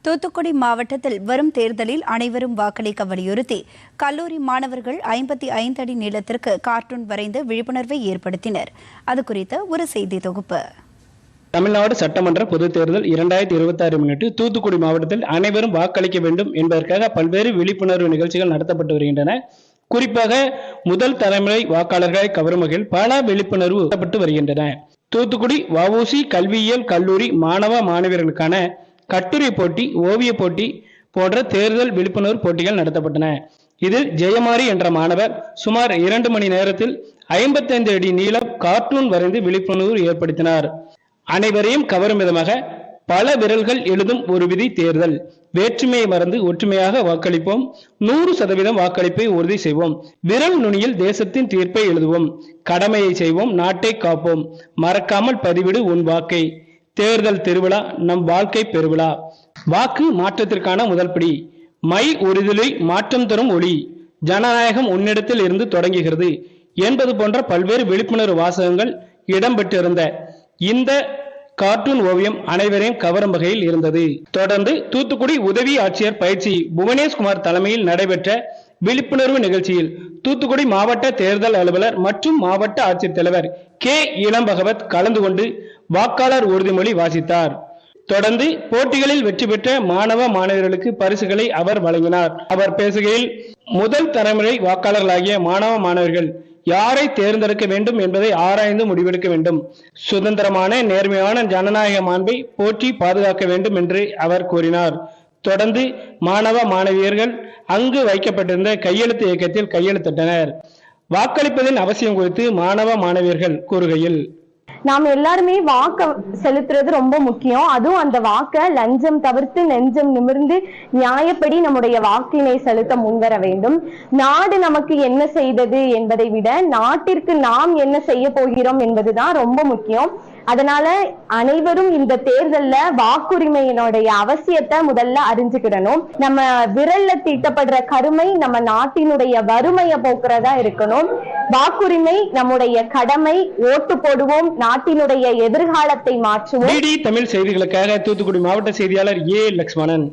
தூத்துக்குடி மாவட்டத்தில் வரும் தேர்தலில் அனைவரும் வாக்களிக்க வலியுறுத்தி கல்லூரி மாணவர்கள் 55 அடி நீளத்திற்கு கார்ட்டூன் வரைந்து விழிப்புணர்வை ஏற்படுத்தினர். அது குறித்த ஒரு செய்தி தொகுப்பு. தமிழ்நாடு சட்டமன்ற பொதுத் தேர்தல் 2026 முன்னிட்டு தூத்துக்குடி மாவட்டத்தில் அனைவரும் வாக்களிக்க வேண்டும் என்பதற்காக பல்வேறு விழிப்புணர்வு நிகழ்ச்சிகள் நடத்தப்பட்டு வருகின்றன. குறிப்பாக முதல் தலைமுறை வாக்காளர்களை கவரும் வகையில் பல விழிப்புணர்வு நடத்தப்பட்டு வருகின்றன. தூத்துக்குடி வஉசி கல்வியியல் கல்லூரி மாணவ மாணவியர்களுக்கான கட்டுரை போட்டி, ஓவிய போட்டி போன்ற தேர்தல் விழிப்புணர்வு போட்டிகள் நடத்தப்பட்டன. இதில் ஜெயமாரி என்ற மாணவர் சுமார் 2 மணி நேரத்தில் 55 அடி நீளம் கார்ட்டூன் வரைந்து விழிப்புணர்வு ஏற்படுத்தினார். அனைவரையும் கவரும் விதமாக பல விரல்கள் எழுதும் ஒரு விதி தேர்தல், வேற்றுமையை மறந்து ஒற்றுமையாக வாக்களிப்போம், 100% வாக்களிப்பை உறுதி செய்வோம், விரல் நுனியில் தேசத்தின் தீர்ப்பை எழுதுவோம், கடமையை செய்வோம், நாட்டை காப்போம், மறக்காமல் பதிவிடு உன் வாக்கை, தேர்தல் திருவிழா நம் வாழ்க்கை பெருவிழா, வாக்கு மாற்றத்திற்கான முதல் படி, மை உறுதியை மாற்றம் தரும் ஒளி, ஜனநாயகம் உன்னிடத்தில் இருந்து தொடங்குகிறது என்பது போன்ற பல்வேறு விழிப்புணர்வு வாசகங்கள் இடம்பெற்றிருந்த இந்த கார்ட்டூன் ஓவியம் அனைவரையும் கவரும் வகையில் இருந்தது. தொடர்ந்து தூத்துக்குடி உதவி ஆட்சியர் பயிற்சி புவனேஷ்குமார் தலைமையில் நடைபெற்ற விழிப்புணர்வு நிகழ்ச்சியில் தூத்துக்குடி மாவட்ட தேர்தல் அலுவலர் மற்றும் மாவட்ட ஆட்சியர் தலைவர் கே இளம்பகவத் கலந்து கொண்டு வாக்காளர் உறுதிமொழி வாசித்தார். தொடர்ந்து போட்டிகளில் வெற்றி பெற்ற மாணவ மாணவர்களுக்கு பரிசுகளை அவர் வழங்கினார். அவர் பேசுகையில், முதல் தலைமுறை வாக்காளர்களாகிய மாணவ மாணவர்கள் யாரை தேர்ந்தெடுக்க வேண்டும் என்பதை ஆராய்ந்து முடிவெடுக்க வேண்டும், சுதந்திரமான நேர்மையான ஜனநாயக மாண்பை போற்றி பாதுகாக்க வேண்டும் என்று அவர் கூறினார். தொடர்ந்து மாணவ மாணவியர்கள் அங்கு வைக்கப்பட்டிருந்த கையெழுத்து இயக்கத்தில் கையெழுத்திட்டனர். வாக்களிப்பதின் அவசியம் குறித்து மாணவ மாணவியர்கள் கூறுகையில், நாம் எல்லாருமே வாக்க செலுத்துறது ரொம்ப முக்கியம். அதுவும் அந்த வாக்க லஞ்சம் தவிர்த்து நெஞ்சம் நிமிர்ந்து நியாயப்படி நம்முடைய வாக்கினை செலுத்த முன்வர வேண்டும். நாடு நமக்கு என்ன செய்தது என்பதை விட நாட்டிற்கு நாம் என்ன செய்ய போகிறோம் என்பதுதான் ரொம்ப முக்கியம். அதனால அனைவரும் இந்த தேர்தல்ல வாக்குரிமையினுடைய அவசியத்தை முதல்ல அறிஞ்சுக்கிடணும். நம்ம விரல்ல தீட்டப்படுற கருமை நம்ம நாட்டினுடைய வறுமையை போக்குறதா இருக்கணும். வாக்குரிமை நம்முடைய கடமை. ஓட்டு போடுவோம், நாட்டினுடைய எதிர்காலத்தை மாற்றுவோம். தமிழ் செய்திகளுக்காக தூத்துக்குடி மாவட்ட செய்தியாளர் ஏ லட்சுமணன்.